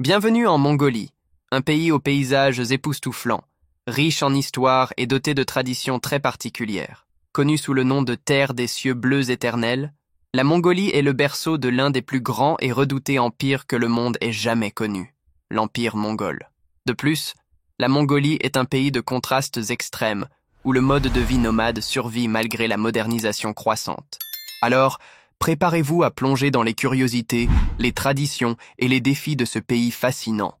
Bienvenue en Mongolie, un pays aux paysages époustouflants, riche en histoire et doté de traditions très particulières. Connue sous le nom de Terre des cieux bleus éternels, la Mongolie est le berceau de l'un des plus grands et redoutés empires que le monde ait jamais connu, l'Empire mongol. De plus, la Mongolie est un pays de contrastes extrêmes, où le mode de vie nomade survit malgré la modernisation croissante. Alors, préparez-vous à plonger dans les curiosités, les traditions et les défis de ce pays fascinant.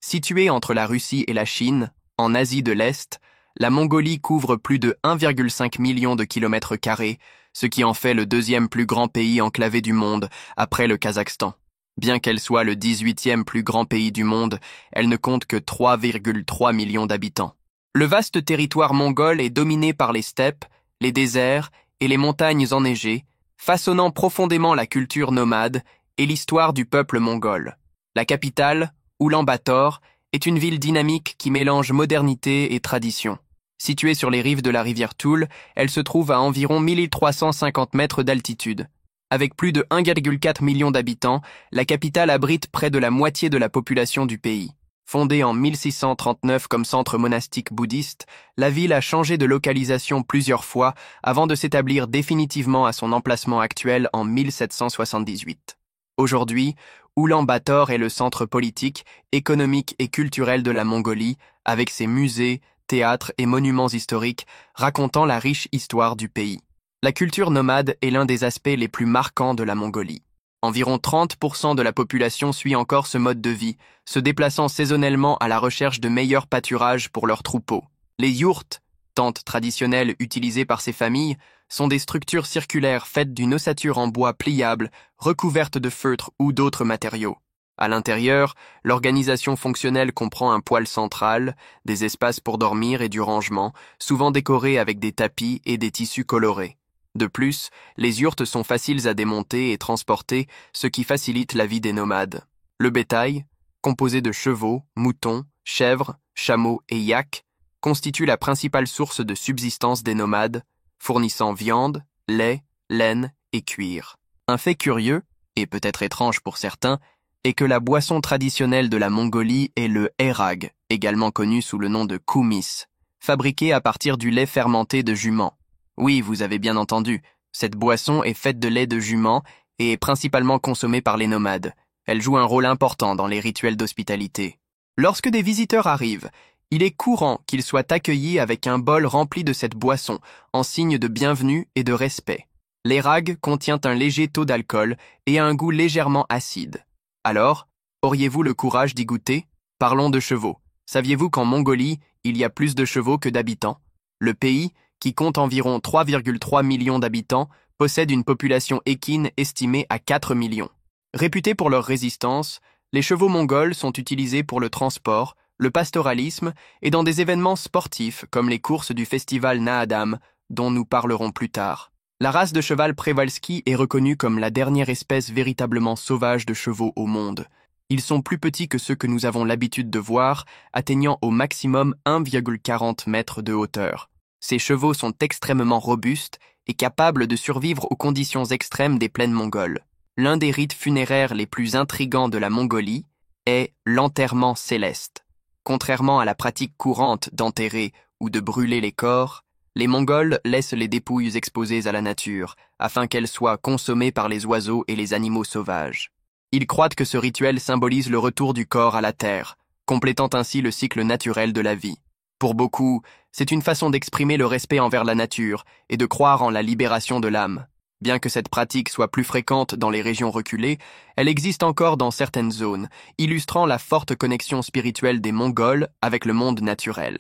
Située entre la Russie et la Chine, en Asie de l'Est, la Mongolie couvre plus de 1,5 million de kilomètres carrés, ce qui en fait le deuxième plus grand pays enclavé du monde, après le Kazakhstan. Bien qu'elle soit le 18e plus grand pays du monde, elle ne compte que 3,3 millions d'habitants. Le vaste territoire mongol est dominé par les steppes, les déserts et les montagnes enneigées, façonnant profondément la culture nomade et l'histoire du peuple mongol. La capitale, Oulan-Bator, est une ville dynamique qui mélange modernité et tradition. Située sur les rives de la rivière Toul, elle se trouve à environ 1350 mètres d'altitude. Avec plus de 1,4 million d'habitants, la capitale abrite près de la moitié de la population du pays. Fondée en 1639 comme centre monastique bouddhiste, la ville a changé de localisation plusieurs fois avant de s'établir définitivement à son emplacement actuel en 1778. Aujourd'hui, Oulan-Bator est le centre politique, économique et culturel de la Mongolie, avec ses musées, théâtres et monuments historiques racontant la riche histoire du pays. La culture nomade est l'un des aspects les plus marquants de la Mongolie. Environ 30% de la population suit encore ce mode de vie, se déplaçant saisonnellement à la recherche de meilleurs pâturages pour leurs troupeaux. Les yourtes, tentes traditionnelles utilisées par ces familles, sont des structures circulaires faites d'une ossature en bois pliable, recouverte de feutre ou d'autres matériaux. À l'intérieur, l'organisation fonctionnelle comprend un poêle central, des espaces pour dormir et du rangement, souvent décorés avec des tapis et des tissus colorés. De plus, les yourtes sont faciles à démonter et transporter, ce qui facilite la vie des nomades. Le bétail, composé de chevaux, moutons, chèvres, chameaux et yaks, constitue la principale source de subsistance des nomades, fournissant viande, lait, laine et cuir. Un fait curieux, et peut-être étrange pour certains, est que la boisson traditionnelle de la Mongolie est le hérag, également connu sous le nom de koumis, fabriqué à partir du lait fermenté de jument. Oui, vous avez bien entendu, cette boisson est faite de lait de jument et est principalement consommée par les nomades. Elle joue un rôle important dans les rituels d'hospitalité. Lorsque des visiteurs arrivent, il est courant qu'ils soient accueillis avec un bol rempli de cette boisson, en signe de bienvenue et de respect. L'hérag contient un léger taux d'alcool et a un goût légèrement acide. Alors, auriez-vous le courage d'y goûter? Parlons de chevaux. Saviez-vous qu'en Mongolie, il y a plus de chevaux que d'habitants? Le pays, qui compte environ 3,3 millions d'habitants, possède une population équine estimée à 4 millions. Réputés pour leur résistance, les chevaux mongols sont utilisés pour le transport, le pastoralisme et dans des événements sportifs comme les courses du festival Naadam, dont nous parlerons plus tard. La race de cheval Przewalski est reconnue comme la dernière espèce véritablement sauvage de chevaux au monde. Ils sont plus petits que ceux que nous avons l'habitude de voir, atteignant au maximum 1,40 mètres de hauteur. Ces chevaux sont extrêmement robustes et capables de survivre aux conditions extrêmes des plaines mongoles. L'un des rites funéraires les plus intrigants de la Mongolie est l'enterrement céleste. Contrairement à la pratique courante d'enterrer ou de brûler les corps, les Mongols laissent les dépouilles exposées à la nature, afin qu'elles soient consommées par les oiseaux et les animaux sauvages. Ils croient que ce rituel symbolise le retour du corps à la terre, complétant ainsi le cycle naturel de la vie. Pour beaucoup, c'est une façon d'exprimer le respect envers la nature et de croire en la libération de l'âme. Bien que cette pratique soit plus fréquente dans les régions reculées, elle existe encore dans certaines zones, illustrant la forte connexion spirituelle des Mongols avec le monde naturel.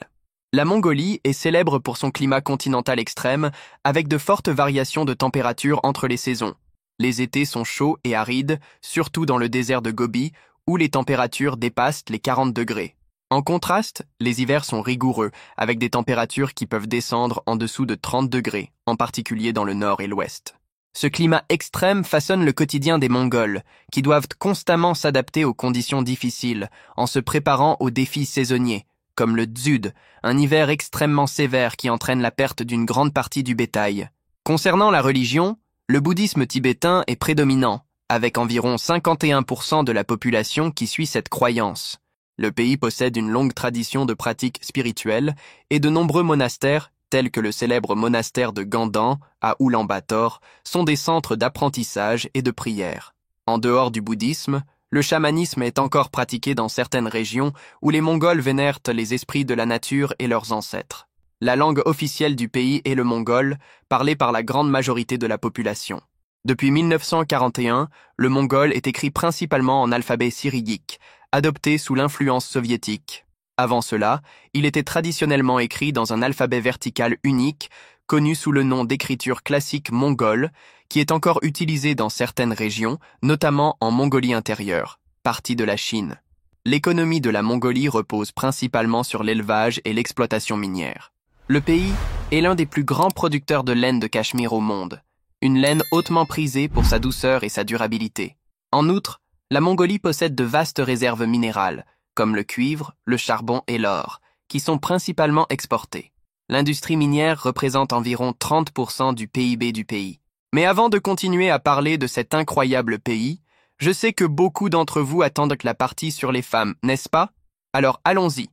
La Mongolie est célèbre pour son climat continental extrême, avec de fortes variations de température entre les saisons. Les étés sont chauds et arides, surtout dans le désert de Gobi, où les températures dépassent les 40 degrés. En contraste, les hivers sont rigoureux, avec des températures qui peuvent descendre en dessous de 30 degrés, en particulier dans le nord et l'ouest. Ce climat extrême façonne le quotidien des Mongols, qui doivent constamment s'adapter aux conditions difficiles, en se préparant aux défis saisonniers, comme le dzud, un hiver extrêmement sévère qui entraîne la perte d'une grande partie du bétail. Concernant la religion, le bouddhisme tibétain est prédominant, avec environ 51% de la population qui suit cette croyance. Le pays possède une longue tradition de pratiques spirituelles et de nombreux monastères, tels que le célèbre monastère de Gandan à Oulan-Bator, sont des centres d'apprentissage et de prière. En dehors du bouddhisme, le chamanisme est encore pratiqué dans certaines régions où les Mongols vénèrent les esprits de la nature et leurs ancêtres. La langue officielle du pays est le mongol, parlé par la grande majorité de la population. Depuis 1941, le mongol est écrit principalement en alphabet cyrillique, adopté sous l'influence soviétique. Avant cela, il était traditionnellement écrit dans un alphabet vertical unique, connu sous le nom d'écriture classique mongole, qui est encore utilisé dans certaines régions, notamment en Mongolie intérieure, partie de la Chine. L'économie de la Mongolie repose principalement sur l'élevage et l'exploitation minière. Le pays est l'un des plus grands producteurs de laine de Cachemire au monde, une laine hautement prisée pour sa douceur et sa durabilité. En outre, la Mongolie possède de vastes réserves minérales, comme le cuivre, le charbon et l'or, qui sont principalement exportés. L'industrie minière représente environ 30% du PIB du pays. Mais avant de continuer à parler de cet incroyable pays, je sais que beaucoup d'entre vous attendent la partie sur les femmes, n'est-ce pas? Alors allons-y.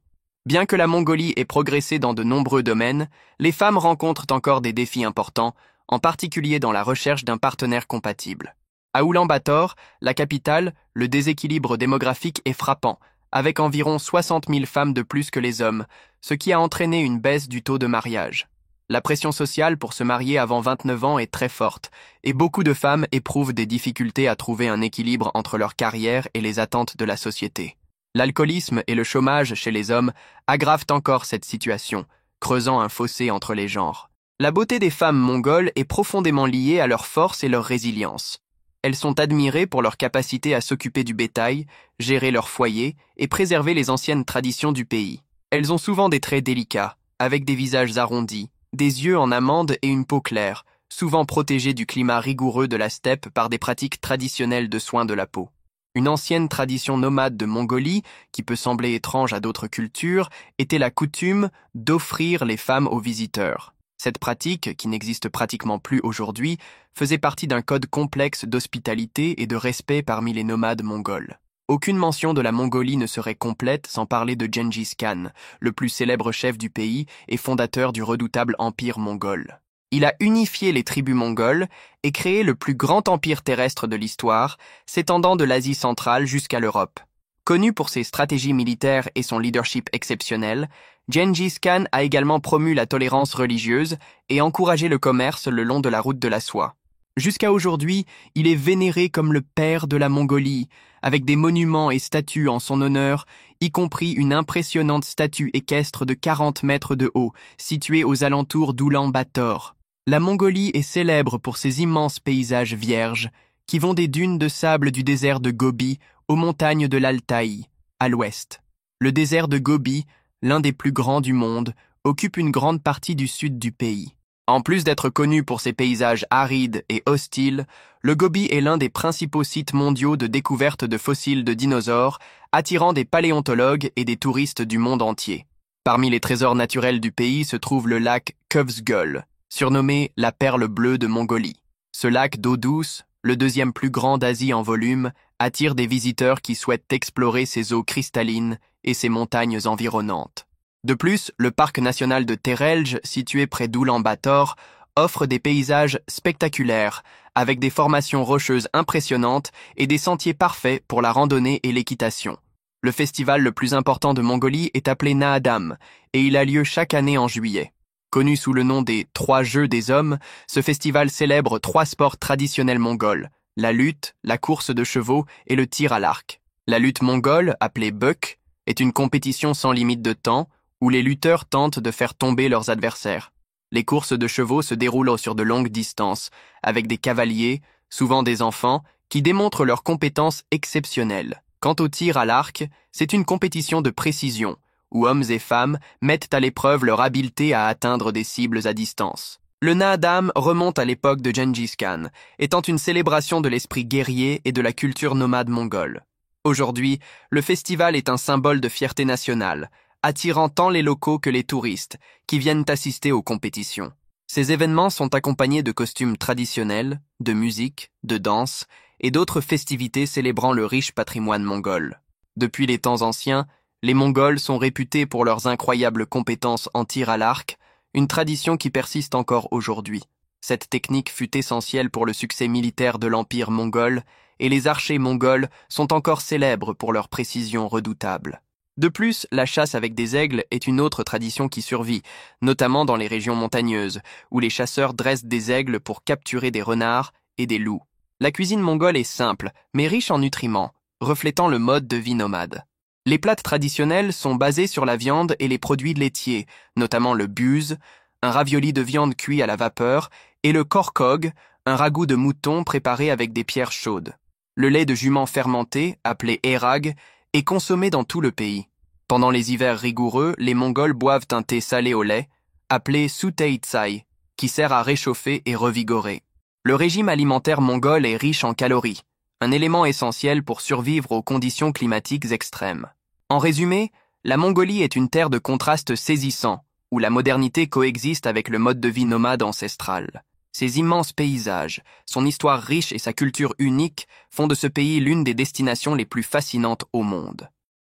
Bien que la Mongolie ait progressé dans de nombreux domaines, les femmes rencontrent encore des défis importants, en particulier dans la recherche d'un partenaire compatible. À Oulan-Bator, la capitale, le déséquilibre démographique est frappant, avec environ 60 000 femmes de plus que les hommes, ce qui a entraîné une baisse du taux de mariage. La pression sociale pour se marier avant 29 ans est très forte, et beaucoup de femmes éprouvent des difficultés à trouver un équilibre entre leur carrière et les attentes de la société. L'alcoolisme et le chômage chez les hommes aggravent encore cette situation, creusant un fossé entre les genres. La beauté des femmes mongoles est profondément liée à leur force et leur résilience. Elles sont admirées pour leur capacité à s'occuper du bétail, gérer leur foyer et préserver les anciennes traditions du pays. Elles ont souvent des traits délicats, avec des visages arrondis, des yeux en amande et une peau claire, souvent protégées du climat rigoureux de la steppe par des pratiques traditionnelles de soins de la peau. Une ancienne tradition nomade de Mongolie, qui peut sembler étrange à d'autres cultures, était la coutume d'offrir les femmes aux visiteurs. Cette pratique, qui n'existe pratiquement plus aujourd'hui, faisait partie d'un code complexe d'hospitalité et de respect parmi les nomades mongols. Aucune mention de la Mongolie ne serait complète sans parler de Gengis Khan, le plus célèbre chef du pays et fondateur du redoutable empire mongol. Il a unifié les tribus mongoles et créé le plus grand empire terrestre de l'histoire, s'étendant de l'Asie centrale jusqu'à l'Europe. Connu pour ses stratégies militaires et son leadership exceptionnel, Gengis Khan a également promu la tolérance religieuse et encouragé le commerce le long de la route de la soie. Jusqu'à aujourd'hui, il est vénéré comme le père de la Mongolie, avec des monuments et statues en son honneur, y compris une impressionnante statue équestre de 40 mètres de haut, située aux alentours d'Oulan-Bator. La Mongolie est célèbre pour ses immenses paysages vierges, qui vont des dunes de sable du désert de Gobi aux montagnes de l'Altaï, à l'ouest. Le désert de Gobi, l'un des plus grands du monde, occupe une grande partie du sud du pays. En plus d'être connu pour ses paysages arides et hostiles, le Gobi est l'un des principaux sites mondiaux de découverte de fossiles de dinosaures, attirant des paléontologues et des touristes du monde entier. Parmi les trésors naturels du pays se trouve le lac Kövsgöl, surnommé la perle bleue de Mongolie. Ce lac d'eau douce, le deuxième plus grand d'Asie en volume, attire des visiteurs qui souhaitent explorer ses eaux cristallines et ses montagnes environnantes. De plus, le parc national de Terelj, situé près d'Oulan-Bator, offre des paysages spectaculaires, avec des formations rocheuses impressionnantes et des sentiers parfaits pour la randonnée et l'équitation. Le festival le plus important de Mongolie est appelé Naadam, et il a lieu chaque année en juillet. Connu sous le nom des 3 Jeux des hommes, ce festival célèbre 3 sports traditionnels mongols, la lutte, la course de chevaux et le tir à l'arc. La lutte mongole, appelée Bök, est une compétition sans limite de temps, où les lutteurs tentent de faire tomber leurs adversaires. Les courses de chevaux se déroulent sur de longues distances, avec des cavaliers, souvent des enfants, qui démontrent leurs compétences exceptionnelles. Quant au tir à l'arc, c'est une compétition de précision, où hommes et femmes mettent à l'épreuve leur habileté à atteindre des cibles à distance. Le Naadam remonte à l'époque de Gengis Khan, étant une célébration de l'esprit guerrier et de la culture nomade mongole. Aujourd'hui, le festival est un symbole de fierté nationale, attirant tant les locaux que les touristes, qui viennent assister aux compétitions. Ces événements sont accompagnés de costumes traditionnels, de musique, de danse et d'autres festivités célébrant le riche patrimoine mongol. Depuis les temps anciens, les Mongols sont réputés pour leurs incroyables compétences en tir à l'arc, une tradition qui persiste encore aujourd'hui. Cette technique fut essentielle pour le succès militaire de l'Empire mongol, et les archers mongols sont encore célèbres pour leur précision redoutable. De plus, la chasse avec des aigles est une autre tradition qui survit, notamment dans les régions montagneuses, où les chasseurs dressent des aigles pour capturer des renards et des loups. La cuisine mongole est simple, mais riche en nutriments, reflétant le mode de vie nomade. Les plats traditionnels sont basés sur la viande et les produits laitiers, notamment le buz, un ravioli de viande cuit à la vapeur, et le korkog, un ragoût de mouton préparé avec des pierres chaudes. Le lait de jument fermenté, appelé erag, est consommé dans tout le pays. Pendant les hivers rigoureux, les Mongols boivent un thé salé au lait, appelé sutei tsai, qui sert à réchauffer et revigorer. Le régime alimentaire mongol est riche en calories, un élément essentiel pour survivre aux conditions climatiques extrêmes. En résumé, la Mongolie est une terre de contrastes saisissants, où la modernité coexiste avec le mode de vie nomade ancestral. Ses immenses paysages, son histoire riche et sa culture unique font de ce pays l'une des destinations les plus fascinantes au monde.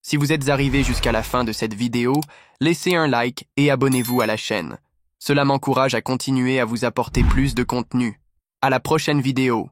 Si vous êtes arrivé jusqu'à la fin de cette vidéo, laissez un like et abonnez-vous à la chaîne. Cela m'encourage à continuer à vous apporter plus de contenu. À la prochaine vidéo.